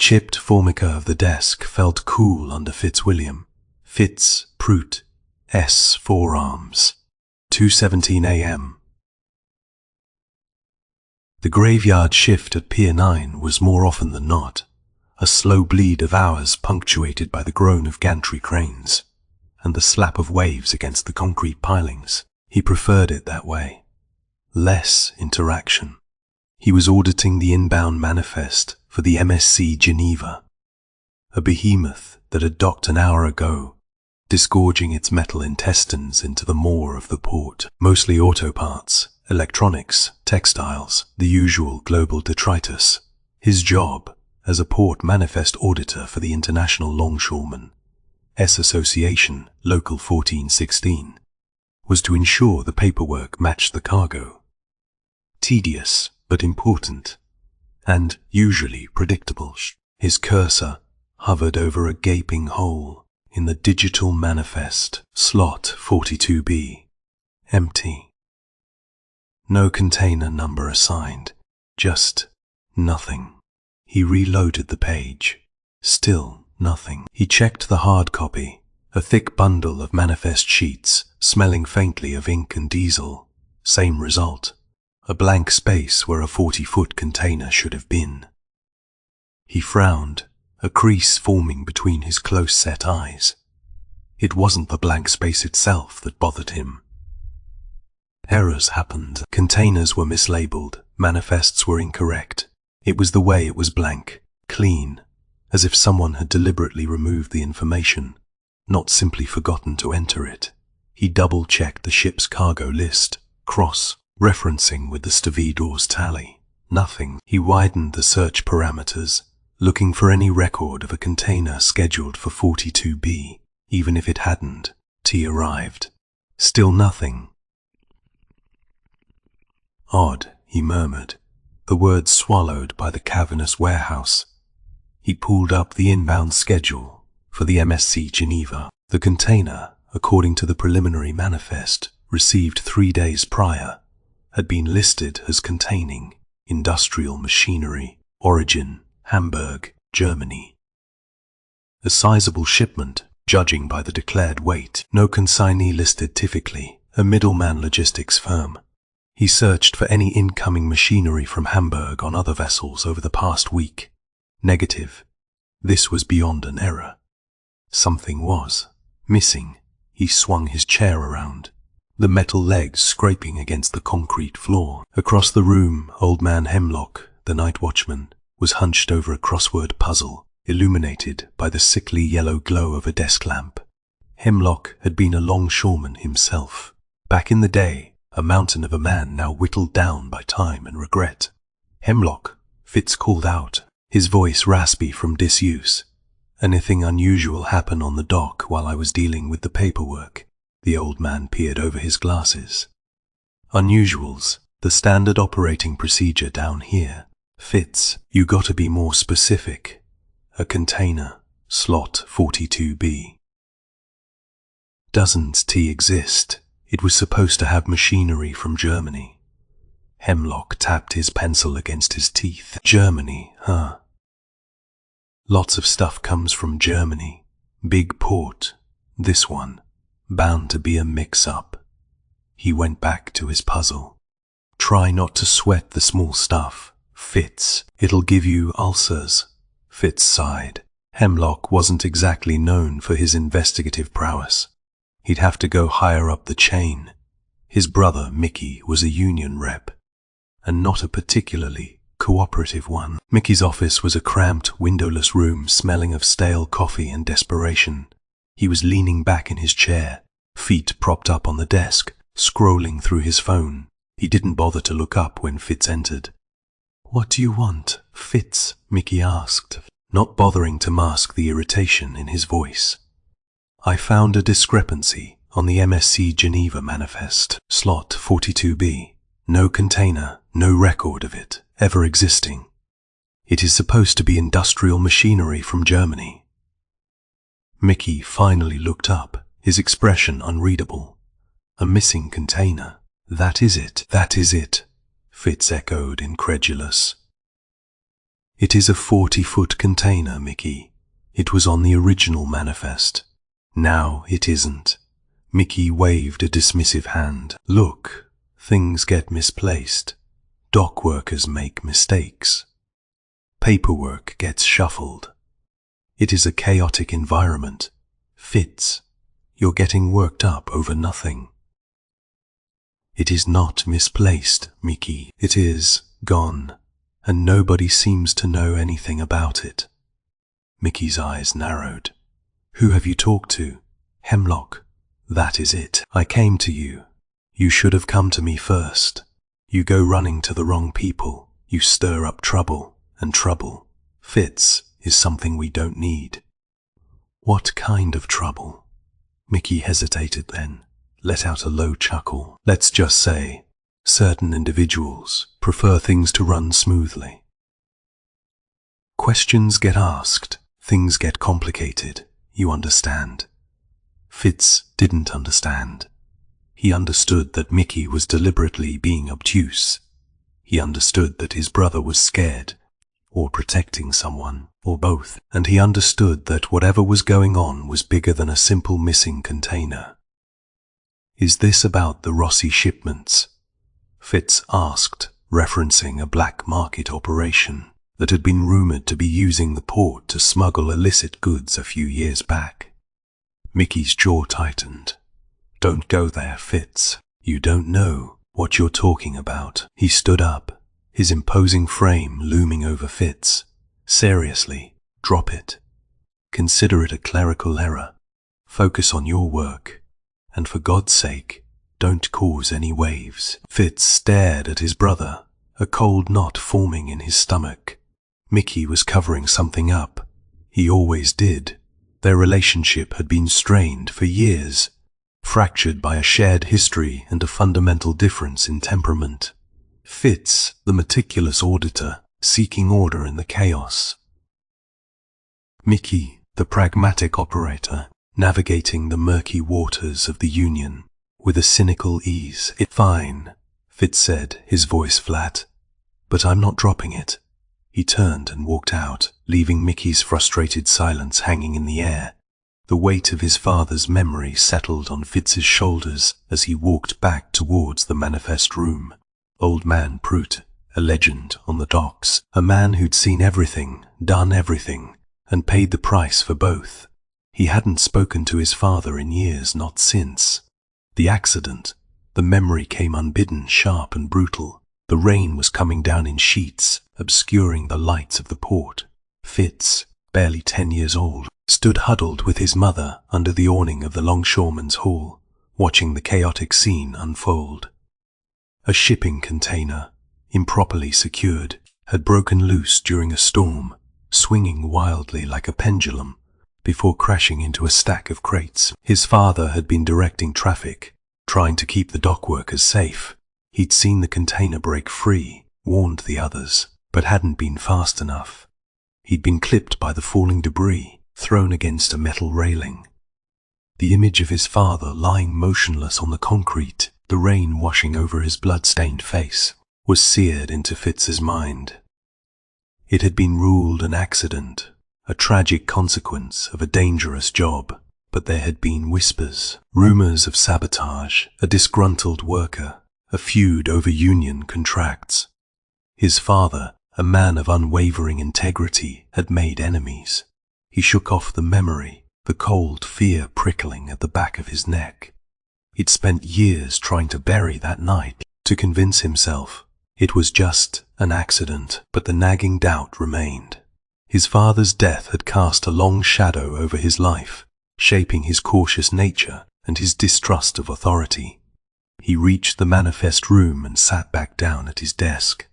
chipped formica of the desk felt cool under Fitzwilliam. Fitz Pruitt, S. forearms. 2:17 a.m. The graveyard shift at Pier 9 was more often than not a slow bleed of hours punctuated by the groan of gantry cranes and the slap of waves against the concrete pilings. He preferred it that way. Less interaction. He was auditing the inbound manifest for the MSC Geneva, a behemoth that had docked an hour ago, disgorging its metal intestines into the maw of the port. Mostly auto parts, electronics, textiles, the usual global detritus. His job, as a port manifest auditor for the International Longshoremen S Association, Local 1416, was to ensure the paperwork matched the cargo. Tedious, but important, and usually predictable. His cursor hovered over a gaping hole in the digital manifest, slot 42B, empty. No container number assigned, just nothing. He reloaded the page. Still nothing. He checked the hard copy, a thick bundle of manifest sheets, smelling faintly of ink and diesel. Same result. A blank space where a 40-foot container should have been. He frowned, a crease forming between his close-set eyes. It wasn't the blank space itself that bothered him. Errors happened. Containers were mislabeled, manifests were incorrect. It was the way it was blank, clean, as if someone had deliberately removed the information, not simply forgotten to enter it. He double-checked the ship's cargo list, cross-referencing with the stevedores tally. Nothing. He widened the search parameters, looking for any record of a container scheduled for 42B, even if it hadn't. T arrived. Still nothing. Odd, he murmured, the words swallowed by the cavernous warehouse. He pulled up the inbound schedule for the MSC Geneva. The container, according to the preliminary manifest received 3 days prior, had been listed as containing industrial machinery, origin, Hamburg, Germany. A sizable shipment, judging by the declared weight. No consignee listed typically, a middleman logistics firm. He searched for any incoming machinery from Hamburg on other vessels over the past week. Negative. This was beyond an error. Something was missing. He swung his chair around, the metal legs scraping against the concrete floor. Across the room, old man Hemlock, the night watchman, was hunched over a crossword puzzle, illuminated by the sickly yellow glow of a desk lamp. Hemlock had been a longshoreman himself. Back in the day, a mountain of a man now whittled down by time and regret. Hemlock, Fitz called out, his voice raspy from disuse. Anything unusual happen on the dock while I was dealing with the paperwork? The old man peered over his glasses. Unusuals, the standard operating procedure down here. Fitz, you gotta be more specific. A container, slot 42B. Doesn't T exist? It was supposed to have machinery from Germany. Hemlock tapped his pencil against his teeth. Germany, huh? Lots of stuff comes from Germany. Big port. This one. Bound to be a mix-up. He went back to his puzzle. Try not to sweat the small stuff, Fitz. It'll give you ulcers. Fitz sighed. Hemlock wasn't exactly known for his investigative prowess. He'd have to go higher up the chain. His brother, Mickey, was a union rep, and not a particularly cooperative one. Mickey's office was a cramped, windowless room smelling of stale coffee and desperation. He was leaning back in his chair, feet propped up on the desk, scrolling through his phone. He didn't bother to look up when Fitz entered. "What do you want, Fitz?" Mickey asked, not bothering to mask the irritation in his voice. "I found a discrepancy on the MSC Geneva manifest, slot 42B. No container, no record of it ever existing. It is supposed to be industrial machinery from Germany." Mickey finally looked up, his expression unreadable. "A missing container. That is it. That is it," Fitz echoed, incredulous. It is a 40-foot container, Mickey. It was on the original manifest. Now it isn't. Mickey waved a dismissive hand. Look, things get misplaced. Dock workers make mistakes. Paperwork gets shuffled. It is a chaotic environment. Fitz, you're getting worked up over nothing. It is not misplaced, Mickey. It is gone, and nobody seems to know anything about it. Mickey's eyes narrowed. Who have you talked to? Hemlock. That is it. I came to you. You should have come to me first. You go running to the wrong people. You stir up trouble, and trouble, Fitz, is something we don't need. What kind of trouble? Mickey hesitated, then let out a low chuckle. Let's just say, certain individuals prefer things to run smoothly. Questions get asked, things get complicated, you understand. Fitz didn't understand. He understood that Mickey was deliberately being obtuse. He understood that his brother was scared, or protecting someone, or both, and he understood that whatever was going on was bigger than a simple missing container. Is this about the Rossi shipments? Fitz asked, referencing a black market operation that had been rumored to be using the port to smuggle illicit goods a few years back. Mickey's jaw tightened. Don't go there, Fitz. You don't know what you're talking about. He stood up, his imposing frame looming over Fitz. Seriously, drop it. Consider it a clerical error. Focus on your work. And for God's sake, don't cause any waves. Fitz stared at his brother, a cold knot forming in his stomach. Mickey was covering something up. He always did. Their relationship had been strained for years, fractured by a shared history and a fundamental difference in temperament. Fitz, the meticulous auditor, seeking order in the chaos. Mickey, the pragmatic operator, navigating the murky waters of the Union with a cynical ease. It's fine, Fitz said, his voice flat. But I'm not dropping it. He turned and walked out, leaving Mickey's frustrated silence hanging in the air. The weight of his father's memory settled on Fitz's shoulders as he walked back towards the manifest room. Old man Pruitt, a legend on the docks, a man who'd seen everything, done everything, and paid the price for both. He hadn't spoken to his father in years, not since. The accident, the memory came unbidden, sharp and brutal. The rain was coming down in sheets, obscuring the lights of the port. Fitz, barely 10 years old, stood huddled with his mother under the awning of the longshoreman's hall, watching the chaotic scene unfold. A shipping container, improperly secured, had broken loose during a storm, swinging wildly like a pendulum, before crashing into a stack of crates. His father had been directing traffic, trying to keep the dock workers safe. He'd seen the container break free, warned the others, but hadn't been fast enough. He'd been clipped by the falling debris, thrown against a metal railing. The image of his father lying motionless on the concrete, the rain washing over his blood-stained face, was seared into Fitz's mind. It had been ruled an accident, a tragic consequence of a dangerous job, but there had been whispers, rumors of sabotage, a disgruntled worker, a feud over union contracts. His father, a man of unwavering integrity, had made enemies. He shook off the memory, the cold fear prickling at the back of his neck. He'd spent years trying to bury that night, to convince himself it was just an accident, but the nagging doubt remained. His father's death had cast a long shadow over his life, shaping his cautious nature and his distrust of authority. He reached the manifest room and sat back down at his desk.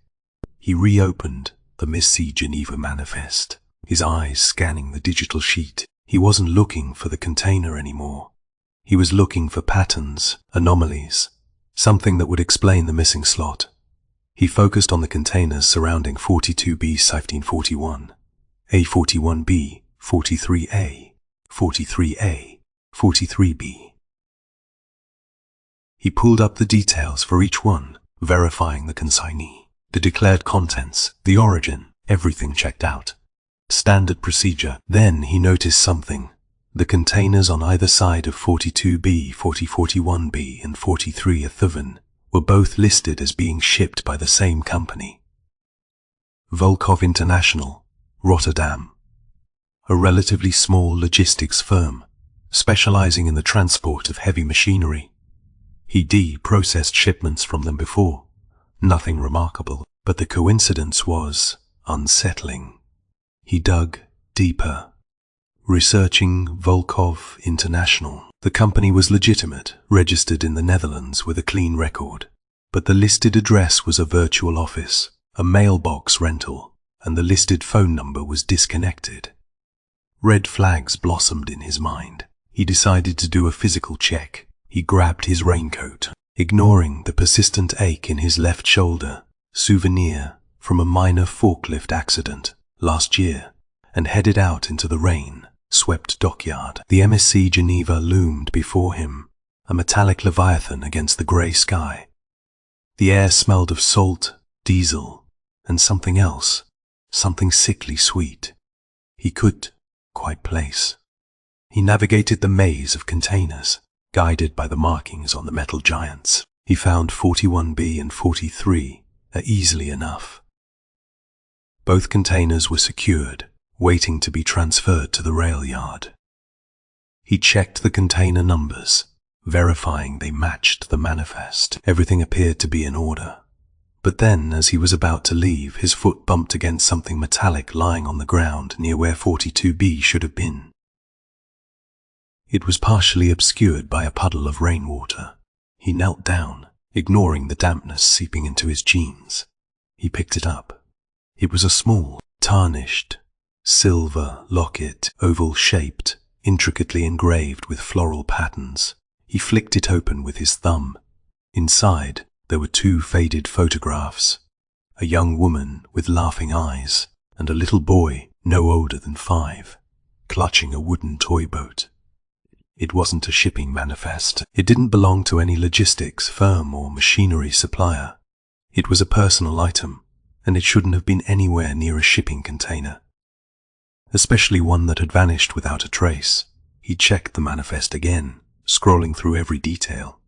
He reopened the Miss C. Geneva manifest, his eyes scanning the digital sheet. He wasn't looking for the container anymore. He was looking for patterns, anomalies, something that would explain the missing slot. He focused on the containers surrounding 42B 1541, A41B, 43A, 43A, 43B. He pulled up the details for each one, verifying the consignee, the declared contents, the origin, Everything checked out. Standard procedure. Then he noticed something. The containers on either side of 42B, 4041B, and 43 Athuven were both listed as being shipped by the same company. Volkov International, Rotterdam. A relatively small logistics firm, specializing in the transport of heavy machinery. He processed shipments from them before. Nothing remarkable, but the coincidence was unsettling. He dug deeper. Researching Volkov International. The company was legitimate, registered in the Netherlands with a clean record, but the listed address was a virtual office, a mailbox rental, and the listed phone number was disconnected. Red flags blossomed in his mind. He decided to do a physical check. He grabbed his raincoat, ignoring the persistent ache in his left shoulder, souvenir from a minor forklift accident last year, and headed out into the rain-swept dockyard. The MSC Geneva loomed before him, a metallic leviathan against the grey sky. The air smelled of salt, diesel, and something else, something sickly sweet. He could quite place. He navigated the maze of containers, guided by the markings on the metal giants. He found 41B and 43 easily enough. Both containers were secured, waiting to be transferred to the rail yard. He checked the container numbers, verifying they matched the manifest. Everything appeared to be in order. But then, as he was about to leave, his foot bumped against something metallic lying on the ground near where 42B should have been. It was partially obscured by a puddle of rainwater. He knelt down, ignoring the dampness seeping into his jeans. He picked it up. It was a small, tarnished, silver locket, oval-shaped, intricately engraved with floral patterns. He flicked it open with his thumb. Inside, there were 2 faded photographs, a young woman with laughing eyes, and a little boy no older than 5, clutching a wooden toy boat. It wasn't a shipping manifest. It didn't belong to any logistics firm or machinery supplier. It was a personal item, and it shouldn't have been anywhere near a shipping container, especially one that had vanished without a trace. He checked the manifest again, scrolling through every detail.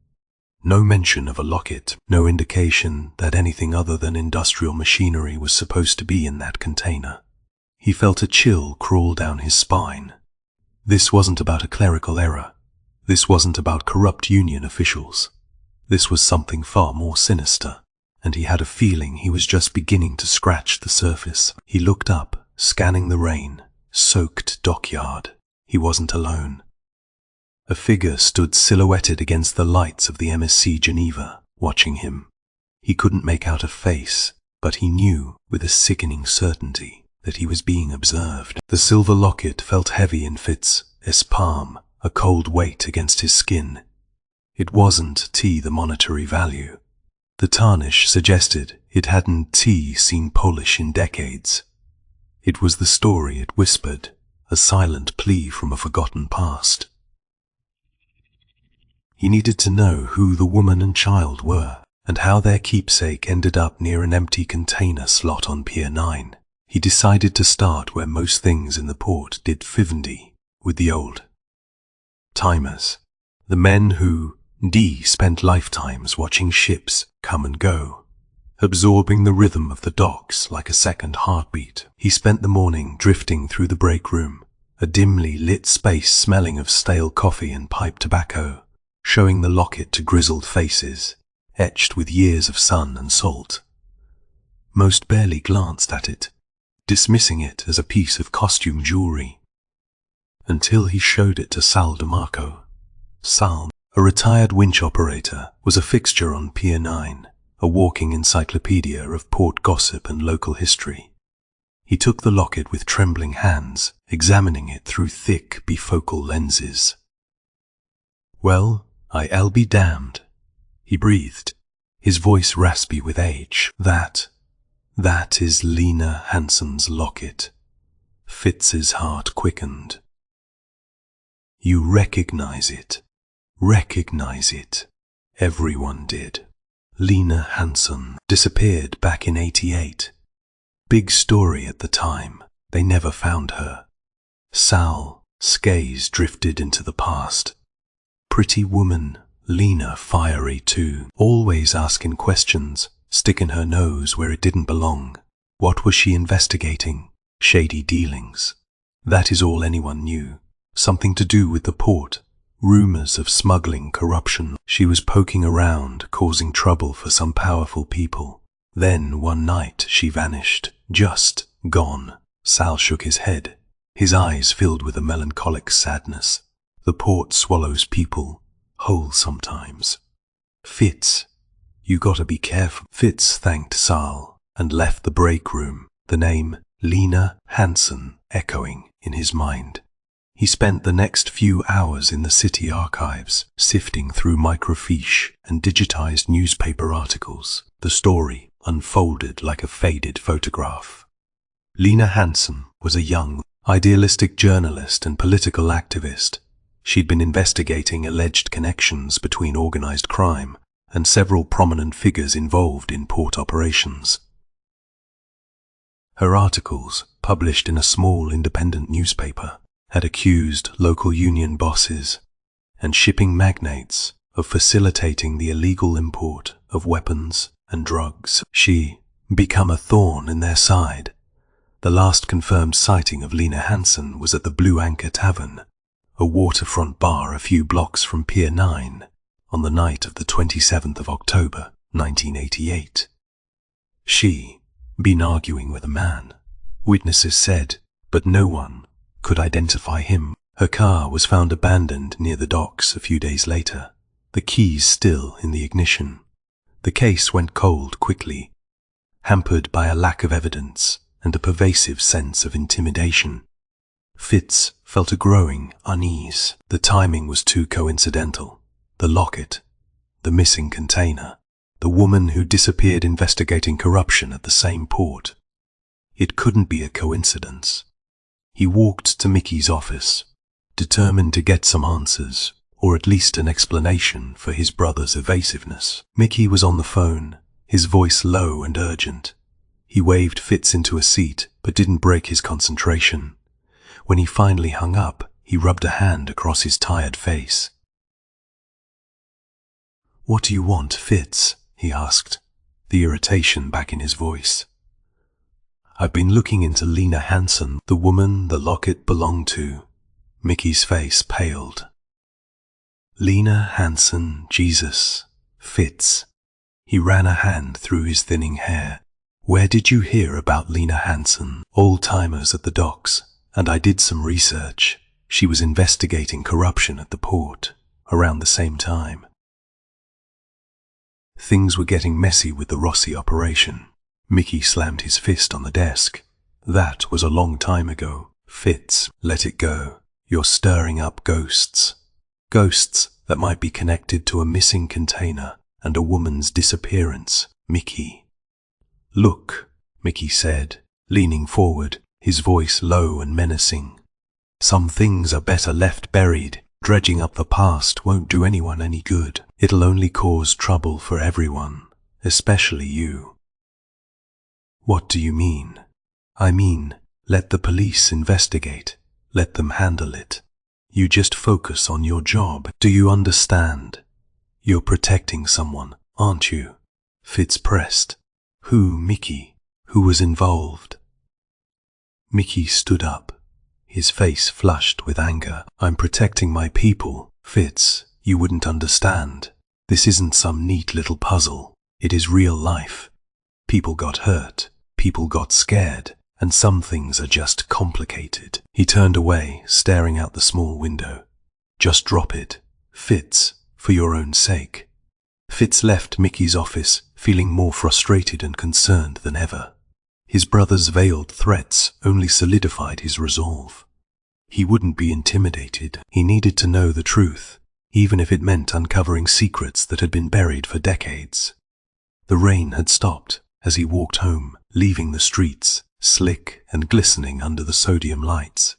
No mention of a locket, no indication that anything other than industrial machinery was supposed to be in that container. He felt a chill crawl down his spine. This wasn't about a clerical error. This wasn't about corrupt union officials. This was something far more sinister, and he had a feeling he was just beginning to scratch the surface. He looked up, scanning the rain-soaked dockyard. He wasn't alone. A figure stood silhouetted against the lights of the MSC Geneva, watching him. He couldn't make out a face, but he knew with a sickening certainty that he was being observed. The silver locket felt heavy in Fitz's palm, a cold weight against his skin. It wasn't the monetary value. The tarnish suggested it hadn't seen polish in decades. It was the story it whispered, a silent plea from a forgotten past. He needed to know who the woman and child were, and how their keepsake ended up near an empty container slot on Pier 9. He decided to start where most things in the port did Fivendy, with the old timers, the men who spent lifetimes watching ships come and go, absorbing the rhythm of the docks like a second heartbeat. He spent the morning drifting through the break room, a dimly lit space smelling of stale coffee and pipe tobacco, showing the locket to grizzled faces, etched with years of sun and salt. Most barely glanced at it, dismissing it as a piece of costume jewelry, until he showed it to Sal DeMarco. Sal, a retired winch operator, was a fixture on Pier 9, a walking encyclopedia of port gossip and local history. He took the locket with trembling hands, examining it through thick bifocal lenses. "Well, I'll be damned," he breathed, his voice raspy with age. That is Lena Hansen's locket." Fitz's heart quickened. "You recognize it. Recognize it." Everyone did. Lena Hansen disappeared back in '88. Big story at the time. They never found her. Sal's gaze drifted into the past. Pretty woman, Lena, fiery too, always asking questions, sticking her nose where it didn't belong. What was she investigating? Shady dealings. That is all anyone knew. Something to do with the port. Rumors of smuggling, corruption. She was poking around, causing trouble for some powerful people. Then, one night, she vanished. Just gone. Sal shook his head. His eyes filled with a melancholic sadness. The port swallows people whole sometimes. Fitz, you gotta be careful. Fitz thanked Sal and left the break room, the name Lena Hansen echoing in his mind. He spent the next few hours in the city archives, sifting through microfiche and digitized newspaper articles. The story unfolded like a faded photograph. Lena Hansen was a young, idealistic journalist and political activist. She'd been investigating alleged connections between organized crime and several prominent figures involved in port operations. Her articles, published in a small independent newspaper, had accused local union bosses and shipping magnates of facilitating the illegal import of weapons and drugs. She became a thorn in their side. The last confirmed sighting of Lena Hansen was at the Blue Anchor Tavern, a waterfront bar a few blocks from Pier 9, on the night of the 27th of October, 1988. She'd been arguing with a man, witnesses said, but no one could identify him. Her car was found abandoned near the docks a few days later, the keys still in the ignition. The case went cold quickly, hampered by a lack of evidence and a pervasive sense of intimidation. Fitz felt a growing unease. The timing was too coincidental. The locket, the missing container, the woman who disappeared investigating corruption at the same port. It couldn't be a coincidence. He walked to Mickey's office, determined to get some answers, or at least an explanation for his brother's evasiveness. Mickey was on the phone, his voice low and urgent. He waved Fitz into a seat, but didn't break his concentration. When he finally hung up, he rubbed a hand across his tired face. "What do you want, Fitz?" he asked, the irritation back in his voice. "I've been looking into Lena Hansen, the woman the locket belonged to." Mickey's face paled. "Lena Hansen, Jesus." Fitz. He ran a hand through his thinning hair. "Where did you hear about Lena Hansen?" "Old-timers at the docks, and I did some research. She was investigating corruption at the port, around the same time." Things were getting messy with the Rossi operation. Mickey slammed his fist on the desk. "That was a long time ago. Fitz, let it go. You're stirring up ghosts. Ghosts that might be connected to a missing container and a woman's disappearance, Mickey." "Look," Mickey said, leaning forward, his voice low and menacing. "Some things are better left buried. Dredging up the past won't do anyone any good. It'll only cause trouble for everyone, especially you." "What do you mean?" "I mean, let the police investigate. Let them handle it. You just focus on your job. Do you understand? You're protecting someone, aren't you?" Fitz pressed. "Who, Mickey? Who was involved?" Mickey stood up, his face flushed with anger. "I'm protecting my people, Fitz. You wouldn't understand. This isn't some neat little puzzle. It is real life. People got hurt, people got scared, and some things are just complicated." He turned away, staring out the small window. "Just drop it, Fitz, for your own sake." Fitz left Mickey's office, feeling more frustrated and concerned than ever. His brother's veiled threats only solidified his resolve. He wouldn't be intimidated. He needed to know the truth, even if it meant uncovering secrets that had been buried for decades. The rain had stopped as he walked home, leaving the streets slick and glistening under the sodium lights.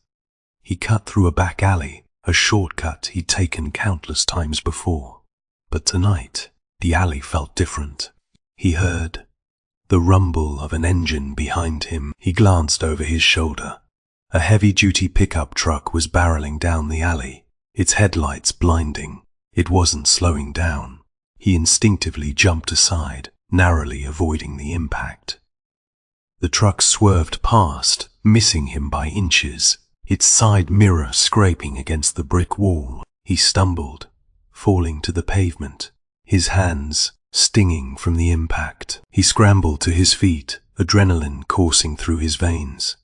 He cut through a back alley, a shortcut he'd taken countless times before. But tonight, the alley felt different. He heard the rumble of an engine behind him. He glanced over his shoulder. A heavy-duty pickup truck was barreling down the alley, its headlights blinding. It wasn't slowing down. He instinctively jumped aside, narrowly avoiding the impact. The truck swerved past, missing him by inches, its side mirror scraping against the brick wall. He stumbled, falling to the pavement, his hands stinging from the impact. He scrambled to his feet, adrenaline coursing through his veins.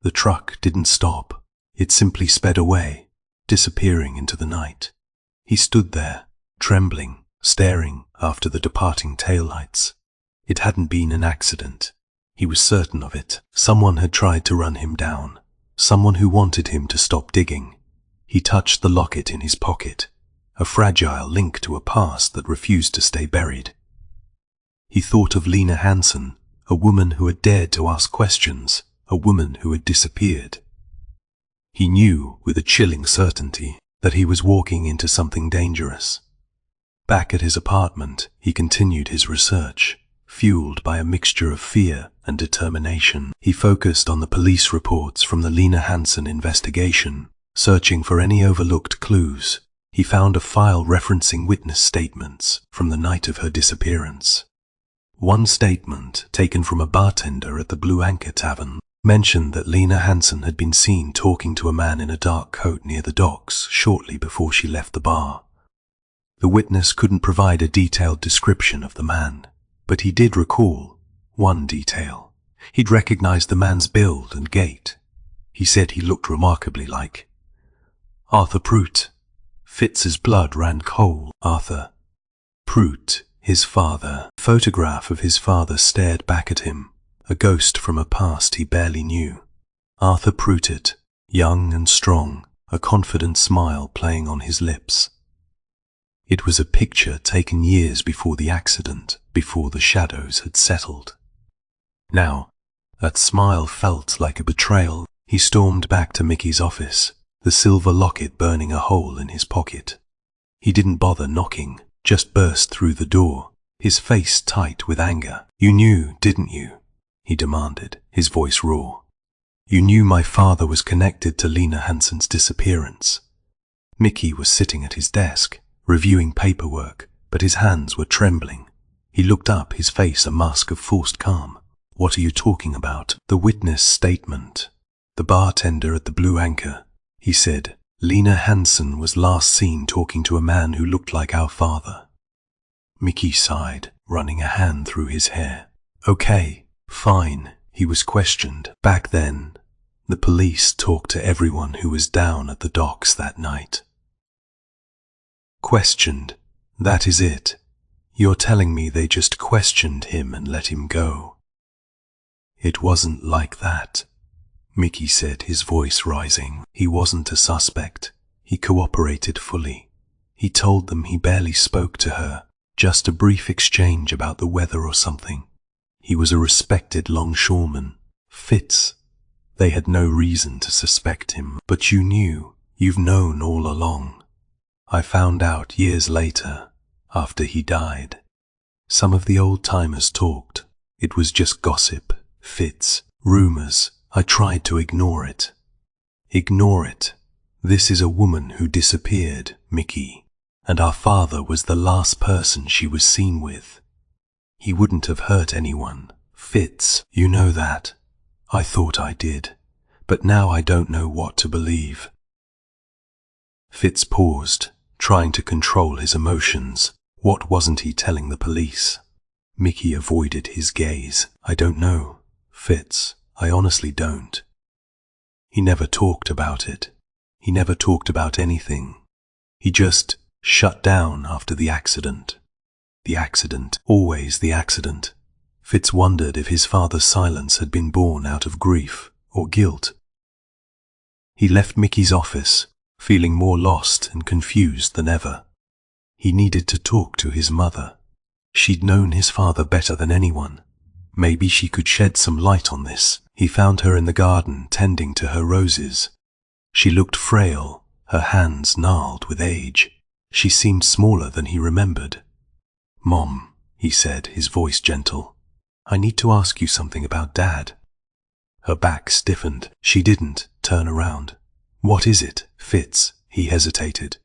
The truck didn't stop. It simply sped away, disappearing into the night. He stood there, trembling, staring after the departing taillights. It hadn't been an accident. He was certain of it. Someone had tried to run him down. Someone who wanted him to stop digging. He touched the locket in his pocket, a fragile link to a past that refused to stay buried. He thought of Lena Hansen, a woman who had dared to ask questions, a woman who had disappeared. He knew with a chilling certainty that he was walking into something dangerous. Back at his apartment, he continued his research, fueled by a mixture of fear and determination. He focused on the police reports from the Lena Hansen investigation, searching for any overlooked clues. He found a file referencing witness statements from the night of her disappearance. One statement, taken from a bartender at the Blue Anchor Tavern, mentioned that Lena Hansen had been seen talking to a man in a dark coat near the docks shortly before she left the bar. The witness couldn't provide a detailed description of the man, but he did recall one detail. He'd recognized the man's build and gait. He said he looked remarkably like Arthur Pruitt. Fitz's blood ran cold. Arthur Pruitt, his father. A photograph of his father stared back at him, a ghost from a past he barely knew. Arthur Pruitt, young and strong, a confident smile playing on his lips. It was a picture taken years before the accident, before the shadows had settled. Now, that smile felt like a betrayal. He stormed back to Mickey's office, the silver locket burning a hole in his pocket. He didn't bother knocking, just burst through the door, his face tight with anger. "You knew, didn't you?" he demanded, his voice raw. "You knew my father was connected to Lena Hansen's disappearance." Mickey was sitting at his desk, reviewing paperwork, but his hands were trembling. He looked up, his face a mask of forced calm. "What are you talking about?" "The witness statement. The bartender at the Blue Anchor," he said. "Lena Hansen was last seen talking to a man who looked like our father." Mickey sighed, running a hand through his hair. "Okay, fine," he was questioned. "Back then, the police talked to everyone who was down at the docks that night." Questioned. That is it. You're telling me they just questioned him and let him go? "It wasn't like that," Mickey said, his voice rising. "He wasn't a suspect. He cooperated fully. He told them he barely spoke to her, just a brief exchange about the weather or something. He was a respected longshoreman. Fitz. They had no reason to suspect him. But you knew. You've known all along. I found out years later, after he died. Some of the old-timers talked. It was just gossip, Fitz, rumors. I tried to ignore it. Ignore it. This is a woman who disappeared, Mickey, and our father was the last person she was seen with. He wouldn't have hurt anyone. Fitz, you know that. I thought I did, but now I don't know what to believe." Fitz paused, trying to control his emotions. What wasn't he telling the police? Mickey avoided his gaze. "I don't know, Fitz. I honestly don't." He never talked about it. He never talked about anything. He just shut down after the accident. The accident, always the accident. Fitz wondered if his father's silence had been born out of grief or guilt. He left Mickey's office, feeling more lost and confused than ever. He needed to talk to his mother. She'd known his father better than anyone. Maybe she could shed some light on this. He found her in the garden, tending to her roses. She looked frail, her hands gnarled with age. She seemed smaller than he remembered. "Mom," he said, his voice gentle. I need to ask you something about Dad. Her back stiffened. She didn't turn around. What is it, Fitz? He hesitated,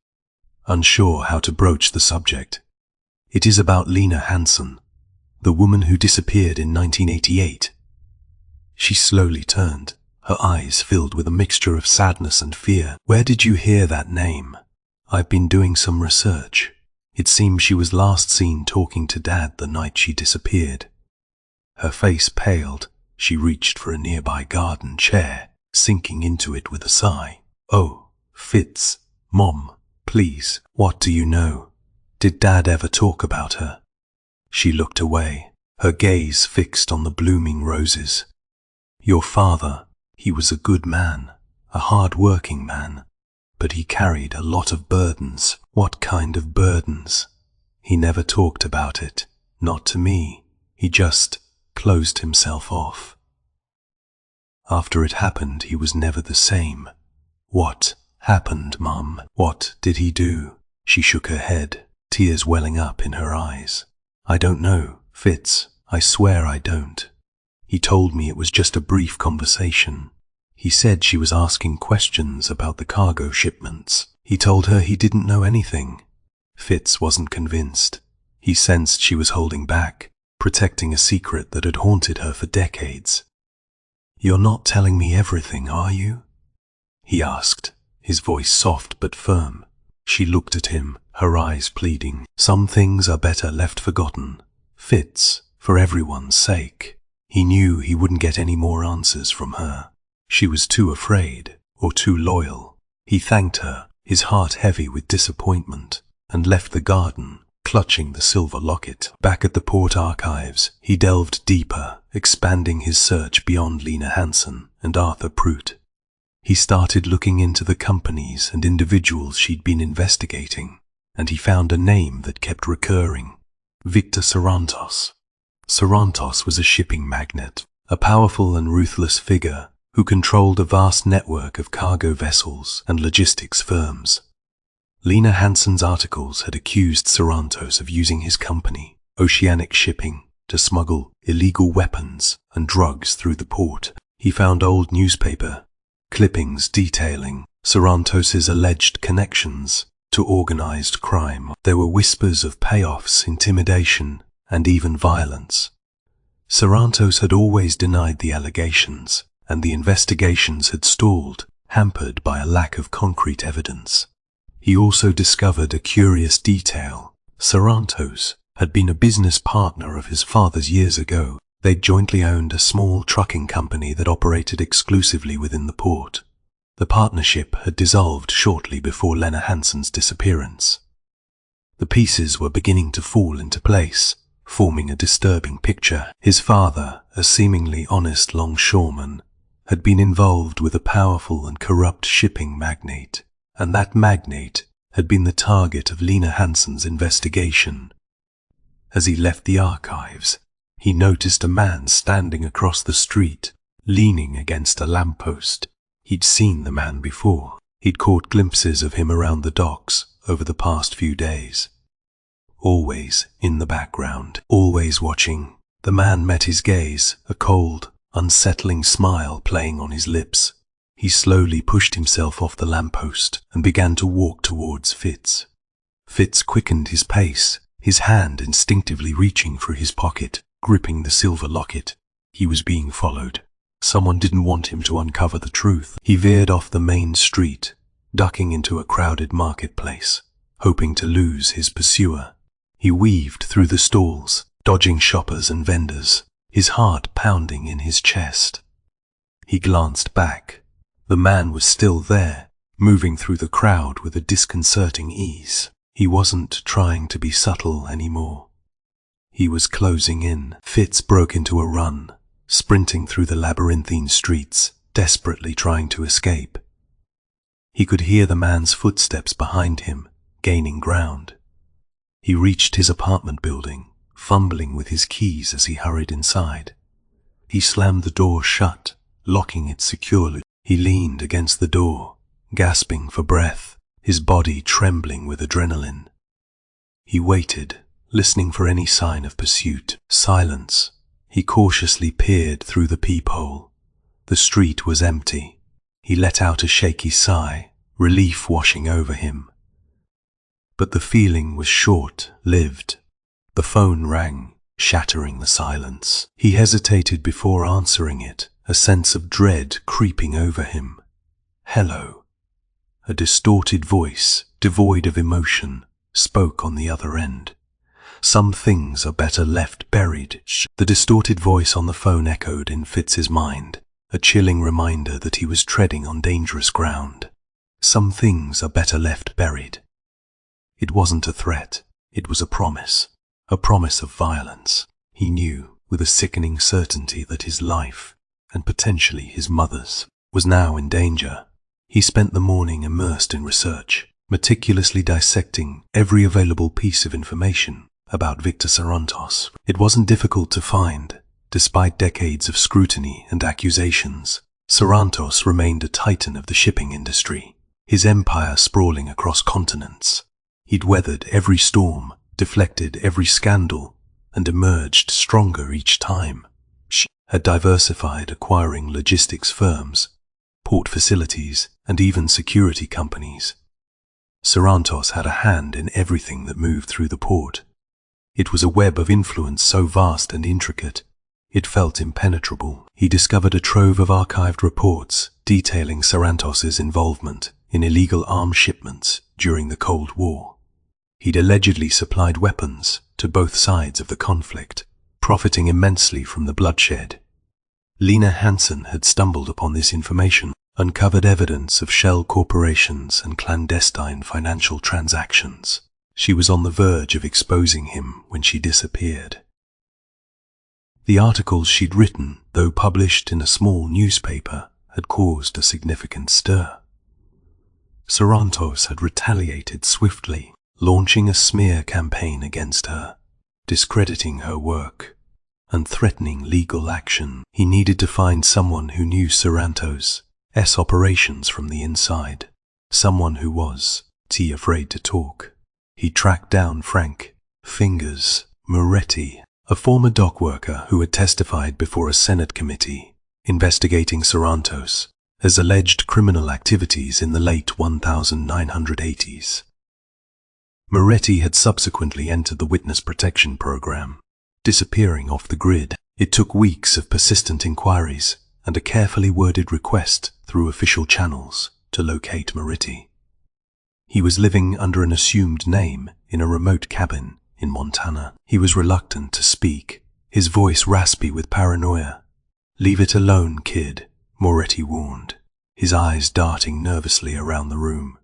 unsure how to broach the subject. It is about Lena Hansen, the woman who disappeared in 1988. She slowly turned, her eyes filled with a mixture of sadness and fear. Where did you hear that name? I've been doing some research. It seems she was last seen talking to Dad the night she disappeared. Her face paled. She reached for a nearby garden chair, sinking into it with a sigh. Oh, Fitz, Mom, please, what do you know? Did Dad ever talk about her? She looked away, her gaze fixed on the blooming roses. Your father, he was a good man, a hard-working man, but he carried a lot of burdens. What kind of burdens? He never talked about it, not to me. He just closed himself off. After it happened, he was never the same. What happened, Mum? What did he do? She shook her head, tears welling up in her eyes. I don't know, Fitz. I swear I don't. He told me it was just a brief conversation. He said she was asking questions about the cargo shipments. He told her he didn't know anything. Fitz wasn't convinced. He sensed she was holding back, protecting a secret that had haunted her for decades. You're not telling me everything, are you? He asked, his voice soft but firm. She looked at him, her eyes pleading. Some things are better left forgotten. Fitz, for everyone's sake. He knew he wouldn't get any more answers from her. She was too afraid, or too loyal. He thanked her, his heart heavy with disappointment, and left the garden, clutching the silver locket. Back at the port archives, he delved deeper, expanding his search beyond Lena Hansen and Arthur Pruitt. He started looking into the companies and individuals she'd been investigating, and he found a name that kept recurring: Victor Sarantos. Sarantos was a shipping magnate, a powerful and ruthless figure who controlled a vast network of cargo vessels and logistics firms. Lena Hansen's articles had accused Sarantos of using his company, Oceanic Shipping, to smuggle illegal weapons and drugs through the port. He found old newspaper clippings detailing Sarantos's alleged connections to organized crime. There were whispers of payoffs, intimidation, and even violence. Sarantos had always denied the allegations, and the investigations had stalled, hampered by a lack of concrete evidence. He also discovered a curious detail. Sarantos had been a business partner of his father's years ago. They jointly owned a small trucking company that operated exclusively within the port. The partnership had dissolved shortly before Lena Hansen's disappearance. The pieces were beginning to fall into place, forming a disturbing picture. His father, a seemingly honest longshoreman, had been involved with a powerful and corrupt shipping magnate, and that magnate had been the target of Lena Hansen's investigation. As he left the archives, he noticed a man standing across the street, leaning against a lamppost. He'd seen the man before. He'd caught glimpses of him around the docks over the past few days. Always in the background, always watching. The man met his gaze, a cold, unsettling smile playing on his lips. He slowly pushed himself off the lamppost and began to walk towards Fitz. Fitz quickened his pace, his hand instinctively reaching for his pocket, gripping the silver locket. He was being followed. Someone didn't want him to uncover the truth. He veered off the main street, ducking into a crowded marketplace, hoping to lose his pursuer. He weaved through the stalls, dodging shoppers and vendors, his heart pounding in his chest. He glanced back. The man was still there, moving through the crowd with a disconcerting ease. He wasn't trying to be subtle anymore. He was closing in. Fitz broke into a run, sprinting through the labyrinthine streets, desperately trying to escape. He could hear the man's footsteps behind him, gaining ground. He reached his apartment building, fumbling with his keys as he hurried inside. He slammed the door shut, locking it securely. He leaned against the door, gasping for breath, his body trembling with adrenaline. He waited, listening for any sign of pursuit. Silence. He cautiously peered through the peephole. The street was empty. He let out a shaky sigh, relief washing over him. But the feeling was short-lived. The phone rang, shattering the silence. He hesitated before answering it, a sense of dread creeping over him. "Hello." A distorted voice, devoid of emotion, spoke on the other end. "Some things are better left buried." The distorted voice on the phone echoed in Fitz's mind, a chilling reminder that he was treading on dangerous ground. Some things are better left buried. It wasn't a threat, it was a promise of violence. He knew with a sickening certainty that his life, and potentially his mother's, was now in danger. He spent the morning immersed in research, meticulously dissecting every available piece of information about Victor Sarantos. It wasn't difficult to find. Despite decades of scrutiny and accusations, Sarantos remained a titan of the shipping industry, his empire sprawling across continents. He'd weathered every storm, deflected every scandal, and emerged stronger each time. She had diversified, acquiring logistics firms, port facilities, and even security companies. Sarantos had a hand in everything that moved through the port. It was a web of influence so vast and intricate, it felt impenetrable. He discovered a trove of archived reports detailing Sarantos's involvement in illegal arms shipments during the Cold War. He'd allegedly supplied weapons to both sides of the conflict, profiting immensely from the bloodshed. Lena Hansen had stumbled upon this information, uncovered evidence of shell corporations and clandestine financial transactions. She was on the verge of exposing him when she disappeared. The articles she'd written, though published in a small newspaper, had caused a significant stir. Sarantos had retaliated swiftly, launching a smear campaign against her, discrediting her work, and threatening legal action. He needed to find someone who knew Sarantos' operations from the inside, someone who was too afraid to talk. He tracked down Frank Fingers Moretti, a former dock worker who had testified before a Senate committee investigating Sarantos' alleged criminal activities in the late 1980s. Moretti had subsequently entered the witness protection program, disappearing off the grid. It took weeks of persistent inquiries and a carefully worded request through official channels to locate Moretti. He was living under an assumed name in a remote cabin in Montana. He was reluctant to speak, his voice raspy with paranoia. "Leave it alone, kid," Moretti warned, his eyes darting nervously around the room.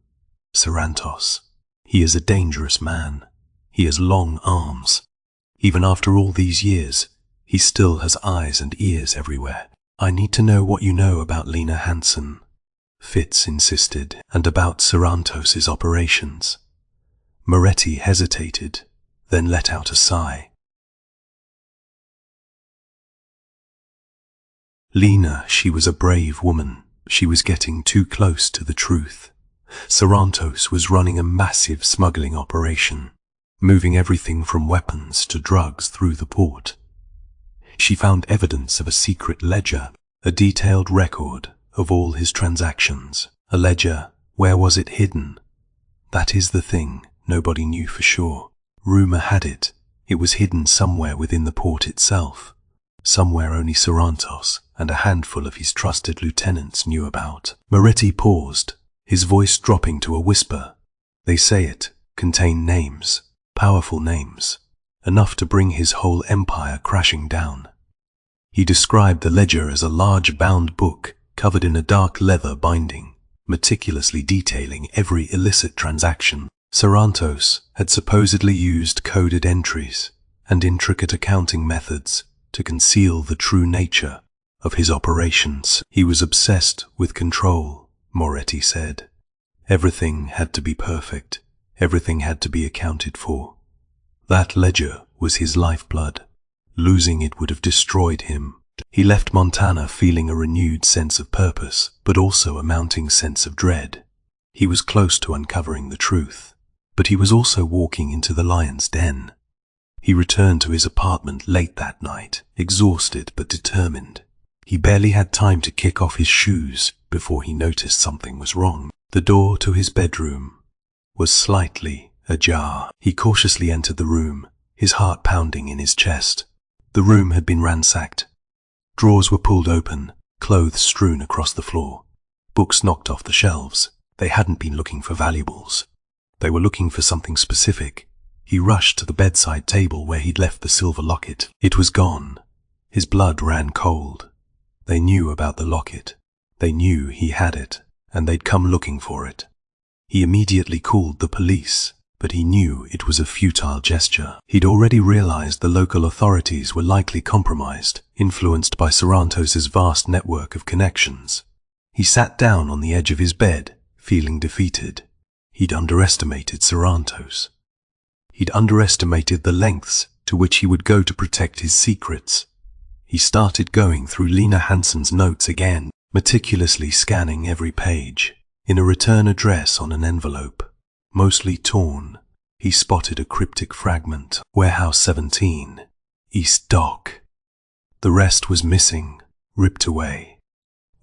"Sarantos. He is a dangerous man. He has long arms. Even after all these years, he still has eyes and ears everywhere. I need to know what you know about Lena Hansen," Fitz insisted, "and about Sarantos's operations." Moretti hesitated, then let out a sigh. Lena, she was a brave woman. She was getting too close to the truth. Sarantos was running a massive smuggling operation, moving everything from weapons to drugs through the port. She found evidence of a secret ledger, a detailed record of all his transactions. A ledger, where was it hidden? That is the thing nobody knew for sure. Rumor had it was hidden somewhere within the port itself, somewhere only Sarantos and a handful of his trusted lieutenants knew about. Moretti paused, his voice dropping to a whisper. "They say it contained names, powerful names, enough to bring his whole empire crashing down." He described the ledger as a large bound book covered in a dark leather binding, meticulously detailing every illicit transaction. Sarantos had supposedly used coded entries and intricate accounting methods to conceal the true nature of his operations. He was obsessed with control, Moretti said. Everything had to be perfect. Everything had to be accounted for. That ledger was his lifeblood. Losing it would have destroyed him. He left Montana feeling a renewed sense of purpose, but also a mounting sense of dread. He was close to uncovering the truth, but he was also walking into the lion's den. He returned to his apartment late that night, exhausted but determined. He barely had time to kick off his shoes before he noticed something was wrong. The door to his bedroom was slightly ajar. He cautiously entered the room, his heart pounding in his chest. The room had been ransacked. Drawers were pulled open, clothes strewn across the floor, books knocked off the shelves. They hadn't been looking for valuables. They were looking for something specific. He rushed to the bedside table where he'd left the silver locket. It was gone. His blood ran cold. They knew about the locket. They knew he had it, and they'd come looking for it. He immediately called the police, but he knew it was a futile gesture. He'd already realized the local authorities were likely compromised, influenced by Sarantos's vast network of connections. He sat down on the edge of his bed, feeling defeated. He'd underestimated Sarantos. He'd underestimated the lengths to which he would go to protect his secrets. He started going through Lena Hansen's notes again, meticulously scanning every page. In a return address on an envelope, mostly torn, he spotted a cryptic fragment. Warehouse 17, East Dock. The rest was missing, ripped away.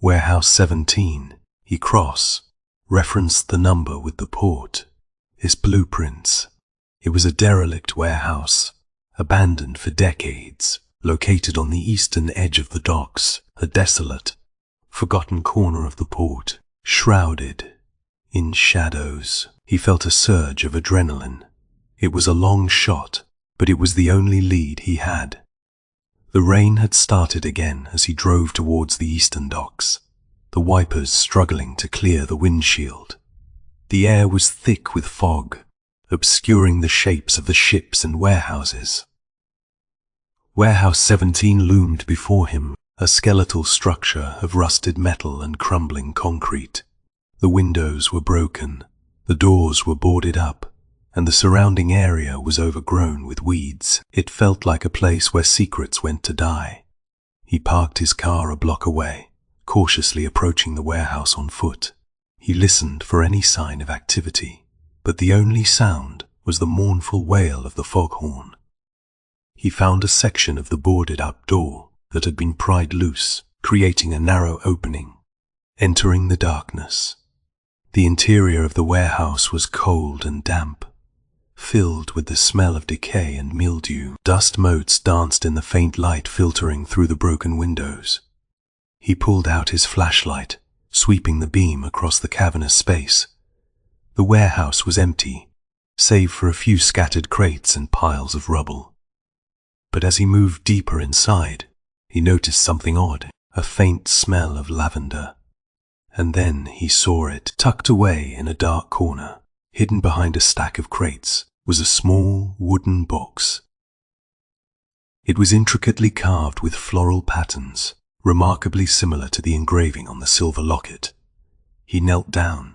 Warehouse 17, he referenced the number with the port. His blueprints. It was a derelict warehouse, abandoned for decades, located on the eastern edge of the docks, a desolate, forgotten corner of the port, shrouded in shadows. He felt a surge of adrenaline. It was a long shot, but it was the only lead he had. The rain had started again as he drove towards the eastern docks, the wipers struggling to clear the windshield. The air was thick with fog, obscuring the shapes of the ships and warehouses. Warehouse 17 loomed before him, a skeletal structure of rusted metal and crumbling concrete. The windows were broken, the doors were boarded up, and the surrounding area was overgrown with weeds. It felt like a place where secrets went to die. He parked his car a block away, cautiously approaching the warehouse on foot. He listened for any sign of activity, but the only sound was the mournful wail of the foghorn. He found a section of the boarded-up door that had been pried loose, creating a narrow opening. Entering the darkness, the interior of the warehouse was cold and damp, filled with the smell of decay and mildew. Dust motes danced in the faint light filtering through the broken windows. He pulled out his flashlight, sweeping the beam across the cavernous space. The warehouse was empty, save for a few scattered crates and piles of rubble. But as he moved deeper inside, he noticed something odd, a faint smell of lavender. And then he saw it. Tucked away in a dark corner, hidden behind a stack of crates, was a small wooden box. It was intricately carved with floral patterns, remarkably similar to the engraving on the silver locket. He knelt down,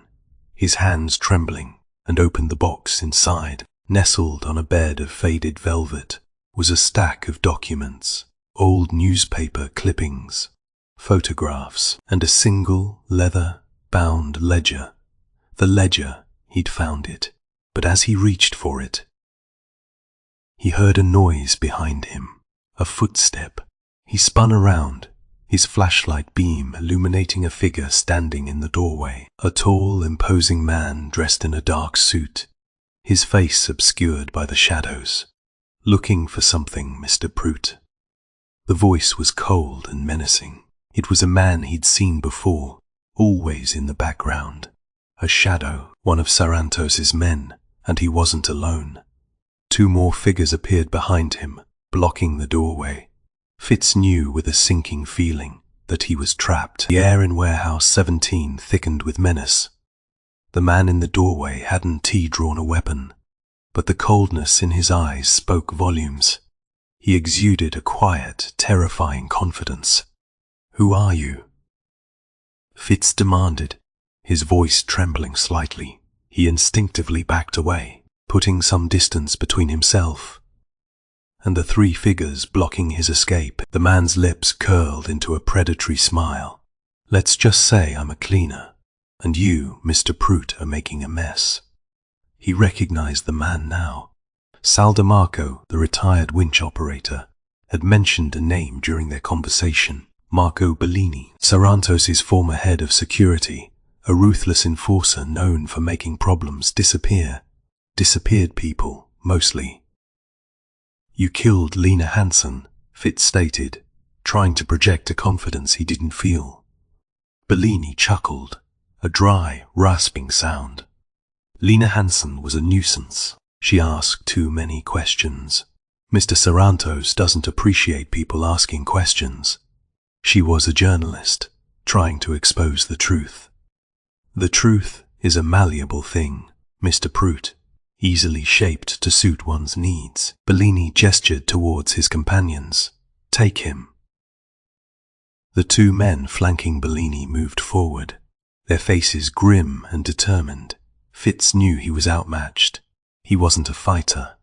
his hands trembling, and opened the box. Inside, nestled on a bed of faded velvet, was a stack of documents, old newspaper clippings, photographs, and a single leather-bound ledger. The ledger, he'd found it, but as he reached for it, he heard a noise behind him, a footstep. He spun around, his flashlight beam illuminating a figure standing in the doorway, a tall, imposing man dressed in a dark suit, his face obscured by the shadows. "Looking for something, Mr. Pruitt." The voice was cold and menacing. It was a man he'd seen before, always in the background. A shadow, one of Sarantos's men, and he wasn't alone. Two more figures appeared behind him, blocking the doorway. Fitz knew with a sinking feeling that he was trapped. The air in Warehouse 17 thickened with menace. The man in the doorway hadn't drawn a weapon, but the coldness in his eyes spoke volumes. He exuded a quiet, terrifying confidence. "Who are you?" Fitz demanded, his voice trembling slightly. He instinctively backed away, putting some distance between himself and the three figures blocking his escape. The man's lips curled into a predatory smile. "Let's just say I'm a cleaner, and you, Mr. Pruitt, are making a mess." He recognized the man now. Sal DeMarco, the retired winch operator, had mentioned a name during their conversation: Marco Bellini, Sarantos' former head of security, a ruthless enforcer known for making problems disappear. Disappeared people, mostly. "You killed Lena Hansen," Fitz stated, trying to project a confidence he didn't feel. Bellini chuckled, a dry, rasping sound. "Lena Hansen was a nuisance. She asked too many questions. Mr. Sarantos doesn't appreciate people asking questions. She was a journalist, trying to expose the truth. The truth is a malleable thing, Mr. Pruitt, easily shaped to suit one's needs." Bellini gestured towards his companions. "Take him." The two men flanking Bellini moved forward, their faces grim and determined. Fitz knew he was outmatched. He wasn't a fighter,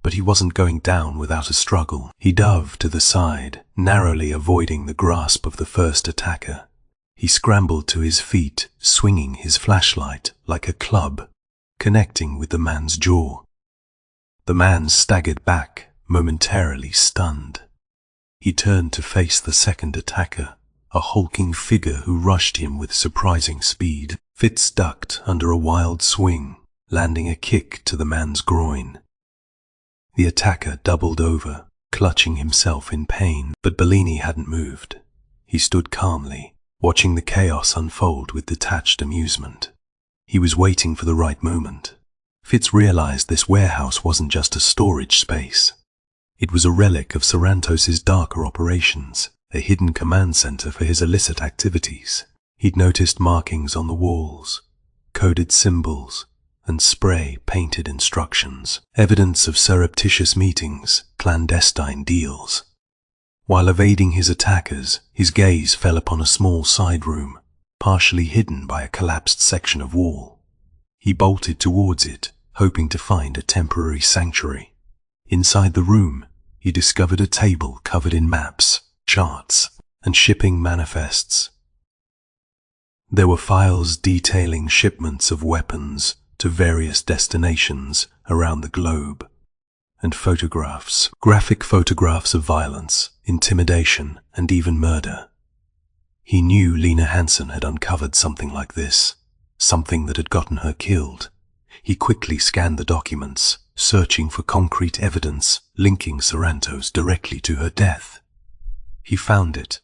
but he wasn't going down without a struggle. He dove to the side, narrowly avoiding the grasp of the first attacker. He scrambled to his feet, swinging his flashlight like a club, connecting with the man's jaw. The man staggered back, momentarily stunned. He turned to face the second attacker, a hulking figure who rushed him with surprising speed. Fitz ducked under a wild swing, landing a kick to the man's groin. The attacker doubled over, clutching himself in pain, but Bellini hadn't moved. He stood calmly, watching the chaos unfold with detached amusement. He was waiting for the right moment. Fitz realized this warehouse wasn't just a storage space. It was a relic of Sarantos' darker operations, a hidden command center for his illicit activities. He'd noticed markings on the walls, coded symbols, and spray-painted instructions, evidence of surreptitious meetings, clandestine deals. While evading his attackers, his gaze fell upon a small side room, partially hidden by a collapsed section of wall. He bolted towards it, hoping to find a temporary sanctuary. Inside the room, he discovered a table covered in maps, charts, and shipping manifests. There were files detailing shipments of weapons to various destinations around the globe, and photographs, graphic photographs of violence, intimidation, and even murder. He knew Lena Hansen had uncovered something like this, something that had gotten her killed. He quickly scanned the documents, searching for concrete evidence linking Sarantos directly to her death. He found it,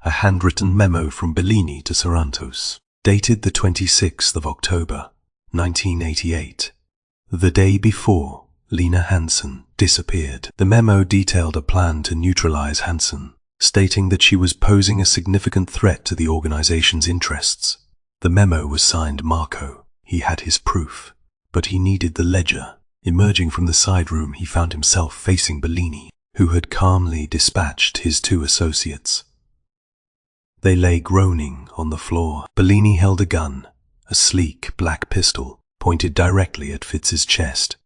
a handwritten memo from Bellini to Sarantos, dated the 26th of October, 1988, the day before Lena Hansen disappeared. The memo detailed a plan to neutralize Hansen, stating that she was posing a significant threat to the organization's interests. The memo was signed Marco. He had his proof, but he needed the ledger. Emerging from the side room, he found himself facing Bellini, who had calmly dispatched his two associates. They lay groaning on the floor. Bellini held a gun, a sleek black pistol, pointed directly at Fitz's chest.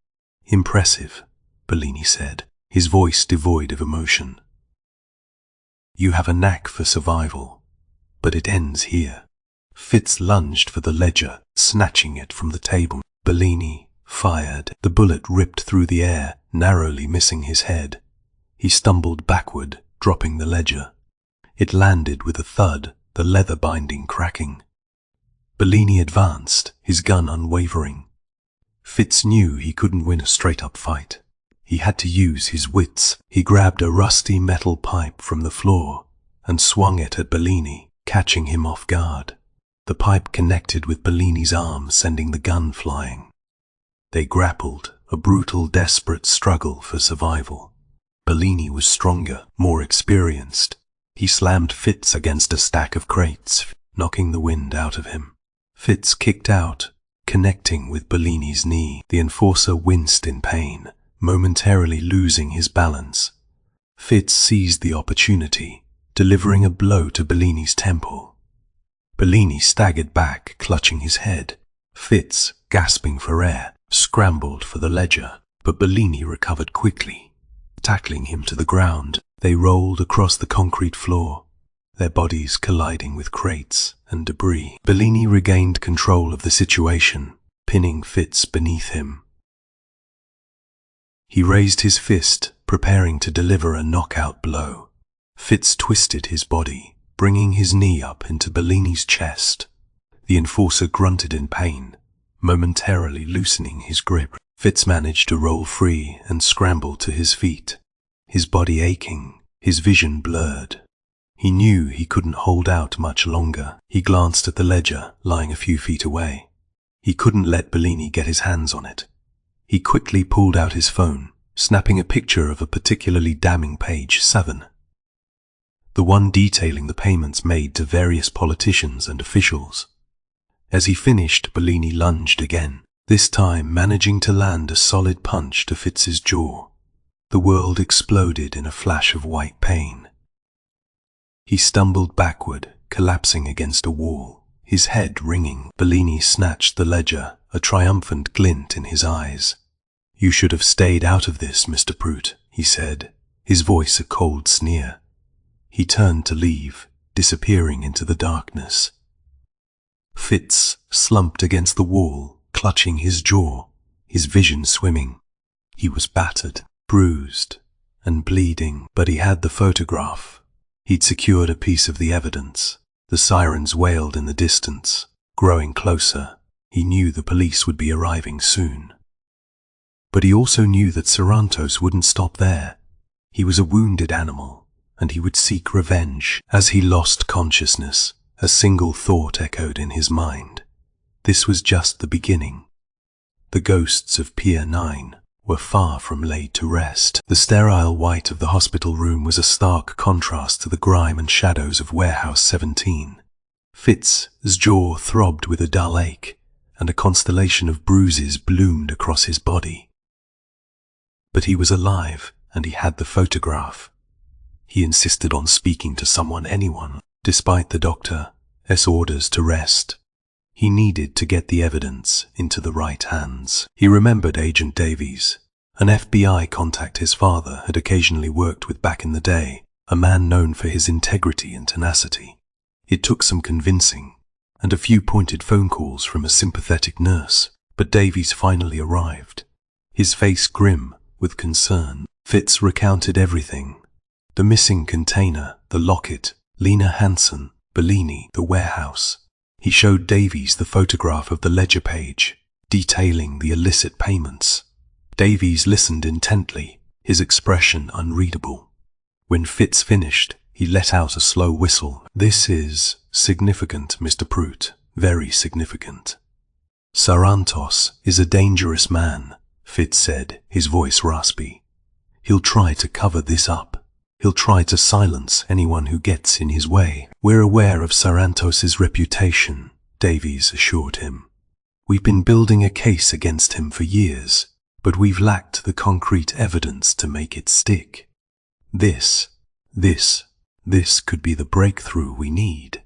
"Impressive," Bellini said, his voice devoid of emotion. "You have a knack for survival, but it ends here." Fitz lunged for the ledger, snatching it from the table. Bellini fired. The bullet ripped through the air, narrowly missing his head. He stumbled backward, dropping the ledger. It landed with a thud, the leather binding cracking. Bellini advanced, his gun unwavering. Fitz knew he couldn't win a straight-up fight. He had to use his wits. He grabbed a rusty metal pipe from the floor and swung it at Bellini, catching him off guard. The pipe connected with Bellini's arm, sending the gun flying. They grappled, a brutal, desperate struggle for survival. Bellini was stronger, more experienced. He slammed Fitz against a stack of crates, knocking the wind out of him. Fitz kicked out, connecting with Bellini's knee. The enforcer winced in pain, momentarily losing his balance. Fitz seized the opportunity, delivering a blow to Bellini's temple. Bellini staggered back, clutching his head. Fitz, gasping for air, scrambled for the ledger, but Bellini recovered quickly. Tackling him to the ground, they rolled across the concrete floor, their bodies colliding with crates and debris. Bellini regained control of the situation, pinning Fitz beneath him. He raised his fist, preparing to deliver a knockout blow. Fitz twisted his body, bringing his knee up into Bellini's chest. The enforcer grunted in pain, momentarily loosening his grip. Fitz managed to roll free and scramble to his feet, his body aching, his vision blurred. He knew he couldn't hold out much longer. He glanced at the ledger lying a few feet away. He couldn't let Bellini get his hands on it. He quickly pulled out his phone, snapping a picture of a particularly damning page 7. The one detailing the payments made to various politicians and officials. As he finished, Bellini lunged again, this time managing to land a solid punch to Fitz's jaw. The world exploded in a flash of white pain. He stumbled backward, collapsing against a wall, his head ringing. Bellini snatched the ledger, a triumphant glint in his eyes. "You should have stayed out of this, Mr. Pruitt," he said, his voice a cold sneer. He turned to leave, disappearing into the darkness. Fitz slumped against the wall, clutching his jaw, his vision swimming. He was battered, bruised, and bleeding, but he had the photograph. He'd secured a piece of the evidence. The sirens wailed in the distance, growing closer. He knew the police would be arriving soon. But he also knew that Sarantos wouldn't stop there. He was a wounded animal, and he would seek revenge. As he lost consciousness, a single thought echoed in his mind. This was just the beginning. The ghosts of Pier 9 were far from laid to rest. The sterile white of the hospital room was a stark contrast to the grime and shadows of Warehouse 17. Fitz's jaw throbbed with a dull ache, and a constellation of bruises bloomed across his body. But he was alive, and he had the photograph. He insisted on speaking to someone, anyone, despite the doctor's orders to rest. He needed to get the evidence into the right hands. He remembered Agent Davies, an FBI contact his father had occasionally worked with back in the day, a man known for his integrity and tenacity. It took some convincing, and a few pointed phone calls from a sympathetic nurse, but Davies finally arrived, his face grim with concern. Fitz recounted everything. The missing container, the Locket, Lena Hansen, Bellini, the warehouse. He showed Davies the photograph of the ledger page, detailing the illicit payments. Davies listened intently, his expression unreadable. When Fitz finished, he let out a slow whistle. "This is significant, Mr. Pruitt, very significant. Sarantos is a dangerous man," Fitz said, his voice raspy. "He'll try to cover this up. He'll try to silence anyone who gets in his way." "We're aware of Sarantos's reputation," Davies assured him. "We've been building a case against him for years, but we've lacked the concrete evidence to make it stick. This could be the breakthrough we need."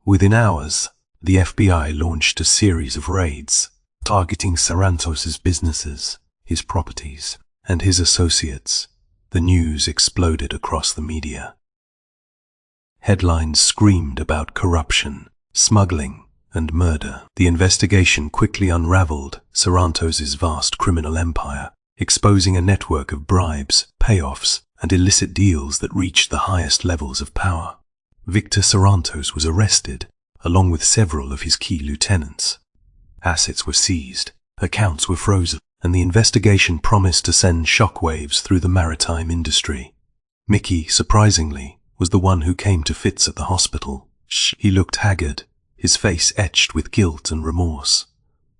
Within hours, the FBI launched a series of raids, targeting Sarantos's businesses, his properties, and his associates. The news exploded across the media. Headlines screamed about corruption, smuggling, and murder. The investigation quickly unraveled Sarantos's vast criminal empire, exposing a network of bribes, payoffs, and illicit deals that reached the highest levels of power. Victor Sarantos was arrested, along with several of his key lieutenants. Assets were seized, accounts were frozen, and the investigation promised to send shockwaves through the maritime industry. Mickey, surprisingly, was the one who came to Fitz at the hospital. He looked haggard, his face etched with guilt and remorse.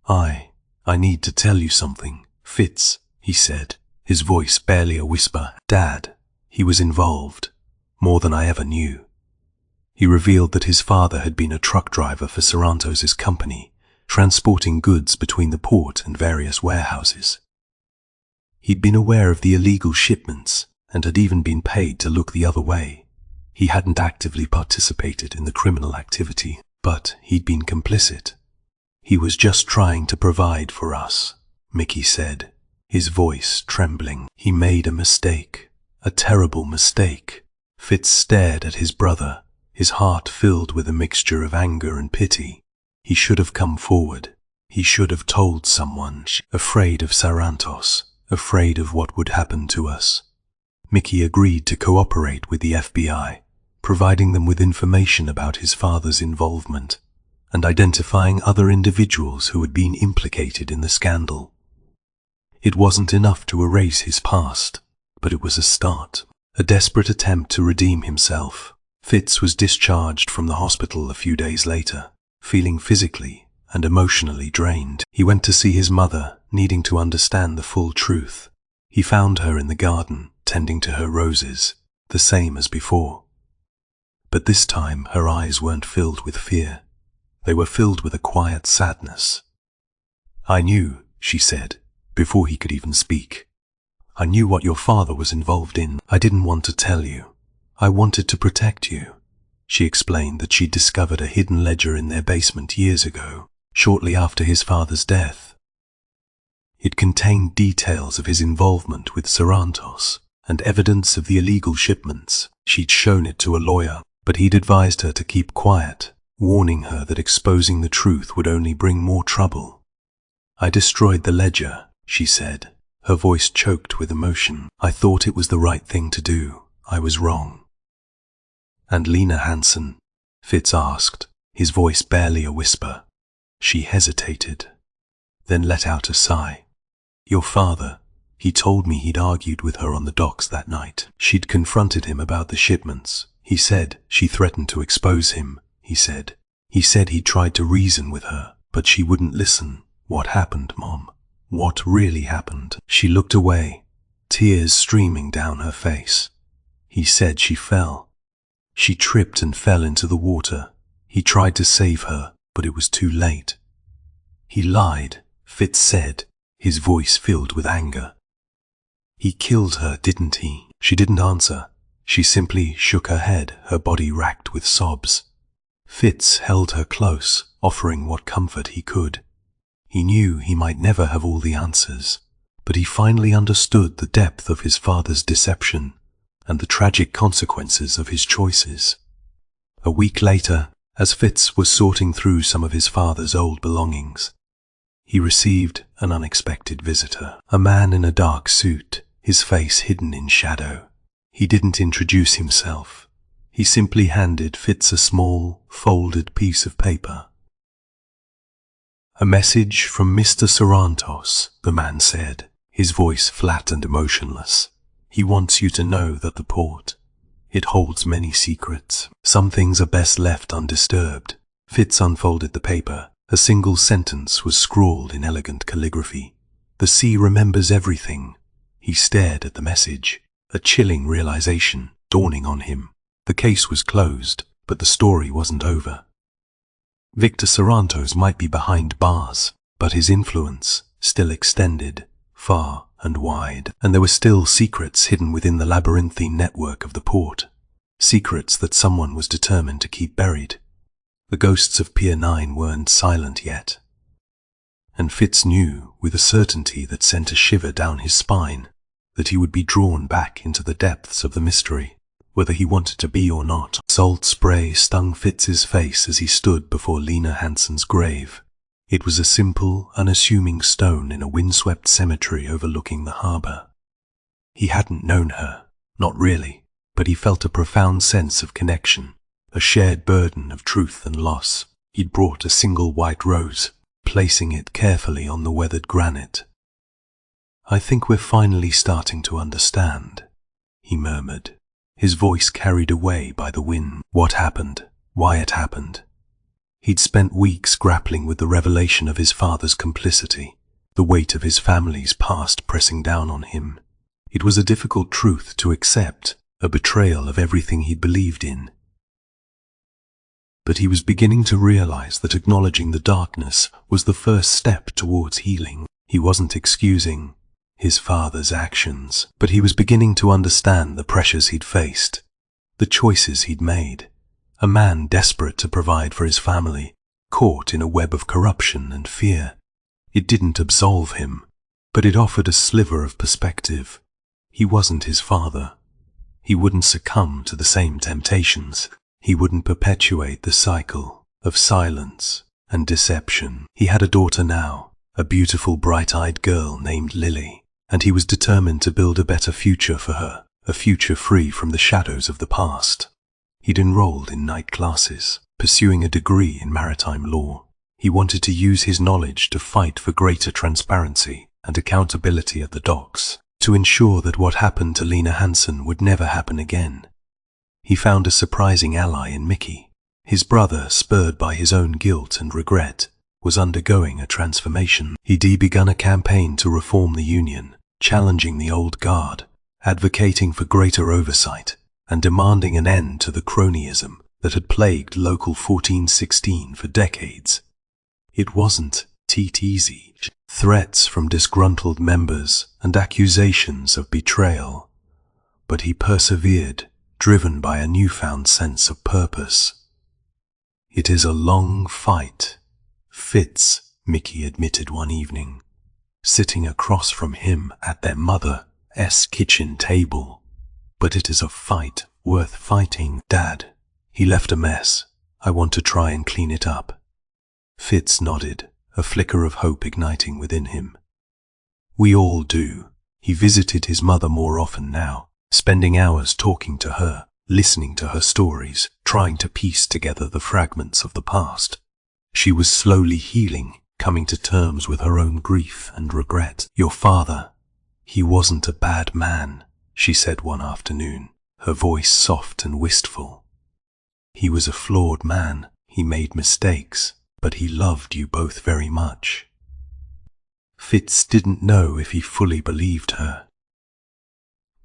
I need to tell you something, Fitz," he said, his voice barely a whisper. "Dad, he was involved, more than I ever knew." He revealed that his father had been a truck driver for Sarantos's company, transporting goods between the port and various warehouses. He'd been aware of the illegal shipments and had even been paid to look the other way. He hadn't actively participated in the criminal activity, but he'd been complicit. "He was just trying to provide for us," Mickey said, his voice trembling. "He made a mistake, a terrible mistake." Fitz stared at his brother, his heart filled with a mixture of anger and pity. He should have come forward. He should have told someone. Afraid of Sarantos, afraid of what would happen to us. Mickey agreed to cooperate with the FBI, providing them with information about his father's involvement and identifying other individuals who had been implicated in the scandal. It wasn't enough to erase his past, but it was a start, a desperate attempt to redeem himself. Fitz was discharged from the hospital a few days later, feeling physically and emotionally drained. He went to see his mother, needing to understand the full truth. He found her in the garden, tending to her roses, the same as before. But this time her eyes weren't filled with fear. They were filled with a quiet sadness. "I knew," she said, before he could even speak. "I knew what your father was involved in. I didn't want to tell you. I wanted to protect you." She explained that she'd discovered a hidden ledger in their basement years ago, shortly after his father's death. It contained details of his involvement with Sarantos and evidence of the illegal shipments. She'd shown it to a lawyer, but he'd advised her to keep quiet, warning her that exposing the truth would only bring more trouble. "I destroyed the ledger," she said, her voice choked with emotion. "I thought it was the right thing to do. I was wrong." "And Lena Hansen?" Fitz asked, his voice barely a whisper. She hesitated, then let out a sigh. "Your father, he told me he'd argued with her on the docks that night. She'd confronted him about the shipments. He said she threatened to expose him, he said. He said he tried to reason with her, but she wouldn't listen." "What happened, Mom? What really happened?" She looked away, tears streaming down her face. "He said she fell. She tripped and fell into the water. He tried to save her, but it was too late." "He lied," Fitz said, his voice filled with anger. "He killed her, didn't he?" She didn't answer. She simply shook her head, her body racked with sobs. Fitz held her close, offering what comfort he could. He knew he might never have all the answers, but he finally understood the depth of his father's deception and the tragic consequences of his choices. A week later, as Fitz was sorting through some of his father's old belongings, he received an unexpected visitor. A man in a dark suit, his face hidden in shadow. He didn't introduce himself. He simply handed Fitz a small, folded piece of paper. "A message from Mr. Sarantos," the man said, his voice flat and emotionless. "He wants you to know that the port, it holds many secrets. Some things are best left undisturbed." Fitz unfolded the paper. A single sentence was scrawled in elegant calligraphy. "The sea remembers everything." He stared at the message, a chilling realization dawning on him. The case was closed, but the story wasn't over. Victor Sarantos might be behind bars, but his influence still extended far and wide, and there were still secrets hidden within the labyrinthine network of the port, secrets that someone was determined to keep buried. The ghosts of Pier 9 weren't silent yet, and Fitz knew with a certainty that sent a shiver down his spine that he would be drawn back into the depths of the mystery, whether he wanted to be or not. Salt spray stung Fitz's face as he stood before Lena Hansen's grave. It was a simple, unassuming stone in a windswept cemetery overlooking the harbour. He hadn't known her, not really, but he felt a profound sense of connection, a shared burden of truth and loss. He'd brought a single white rose, placing it carefully on the weathered granite. "I think we're finally starting to understand," he murmured, his voice carried away by the wind. What happened? Why it happened? He'd spent weeks grappling with the revelation of his father's complicity, the weight of his family's past pressing down on him. It was a difficult truth to accept, a betrayal of everything he'd believed in. But he was beginning to realize that acknowledging the darkness was the first step towards healing. He wasn't excusing his father's actions, but he was beginning to understand the pressures he'd faced, the choices he'd made. A man desperate to provide for his family, caught in a web of corruption and fear. It didn't absolve him, but it offered a sliver of perspective. He wasn't his father. He wouldn't succumb to the same temptations. He wouldn't perpetuate the cycle of silence and deception. He had a daughter now, a beautiful bright-eyed girl named Lily, and he was determined to build a better future for her, a future free from the shadows of the past. He'd enrolled in night classes, pursuing a degree in maritime law. He wanted to use his knowledge to fight for greater transparency and accountability at the docks, to ensure that what happened to Lena Hansen would never happen again. He found a surprising ally in Mickey. His brother, spurred by his own guilt and regret, was undergoing a transformation. He'd begun a campaign to reform the Union, challenging the old guard, advocating for greater oversight, and demanding an end to the cronyism that had plagued Local 1416 for decades. It wasn't easy. Threats from disgruntled members and accusations of betrayal. But he persevered, driven by a newfound sense of purpose. "It is a long fight," Fitz, Mickey admitted one evening, sitting across from him at their mother's kitchen table. "But it is a fight worth fighting, Dad. He left a mess. I want to try and clean it up." Fitz nodded, a flicker of hope igniting within him. "We all do." He visited his mother more often now, spending hours talking to her, listening to her stories, trying to piece together the fragments of the past. She was slowly healing, coming to terms with her own grief and regret. "Your father, he wasn't a bad man," she said one afternoon, her voice soft and wistful. "He was a flawed man. He made mistakes, but he loved you both very much." Fitz didn't know if he fully believed her,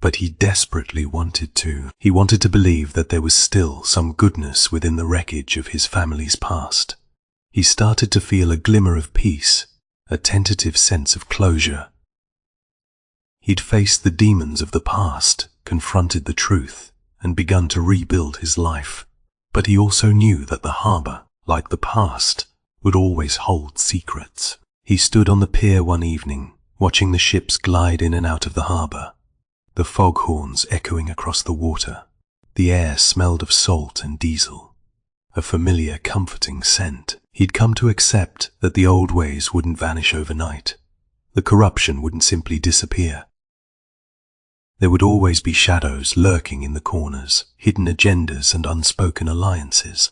but he desperately wanted to. He wanted to believe that there was still some goodness within the wreckage of his family's past. He started to feel a glimmer of peace, a tentative sense of closure. He'd faced the demons of the past, confronted the truth, and begun to rebuild his life. But he also knew that the harbor, like the past, would always hold secrets. He stood on the pier one evening, watching the ships glide in and out of the harbor, the foghorns echoing across the water. The air smelled of salt and diesel, a familiar, comforting scent. He'd come to accept that the old ways wouldn't vanish overnight. The corruption wouldn't simply disappear. There would always be shadows lurking in the corners, hidden agendas and unspoken alliances.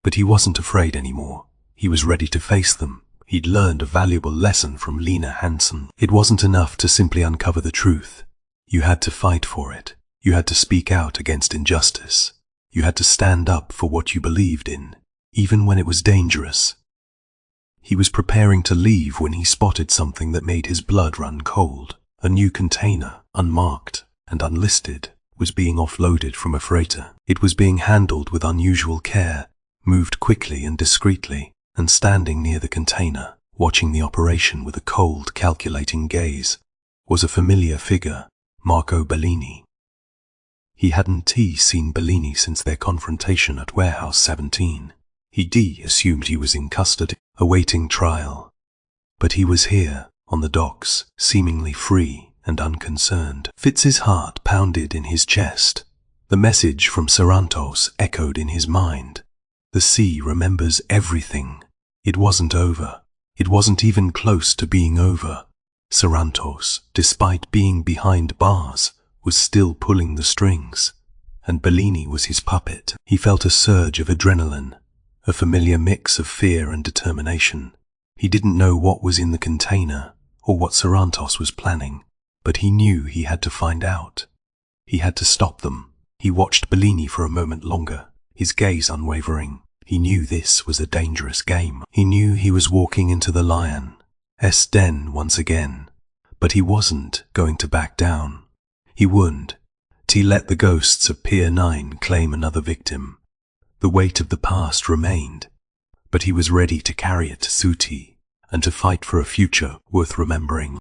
But he wasn't afraid anymore. He was ready to face them. He'd learned a valuable lesson from Lena Hansen. It wasn't enough to simply uncover the truth. You had to fight for it. You had to speak out against injustice. You had to stand up for what you believed in, even when it was dangerous. He was preparing to leave when he spotted something that made his blood run cold. A new container, unmarked and unlisted, was being offloaded from a freighter. It was being handled with unusual care, moved quickly and discreetly, and standing near the container, watching the operation with a cold, calculating gaze, was a familiar figure, Marco Bellini. He hadn't seen Bellini since their confrontation at Warehouse 17. He'd assumed he was in custody, awaiting trial. But he was here, on the docks, seemingly free and unconcerned. Fitz's heart pounded in his chest. The message from Sarantos echoed in his mind. The sea remembers everything. It wasn't over. It wasn't even close to being over. Sarantos, despite being behind bars, was still pulling the strings, and Bellini was his puppet. He felt a surge of adrenaline, a familiar mix of fear and determination. He didn't know what was in the container, or what Sarantos was planning, but he knew he had to find out. He had to stop them. He watched Bellini for a moment longer, his gaze unwavering. He knew this was a dangerous game. He knew he was walking into the lion's den once again, but he wasn't going to back down. He wouldn't. He let the ghosts of Pier 9 claim another victim. The weight of the past remained, but he was ready to carry it to Suti and to fight for a future worth remembering.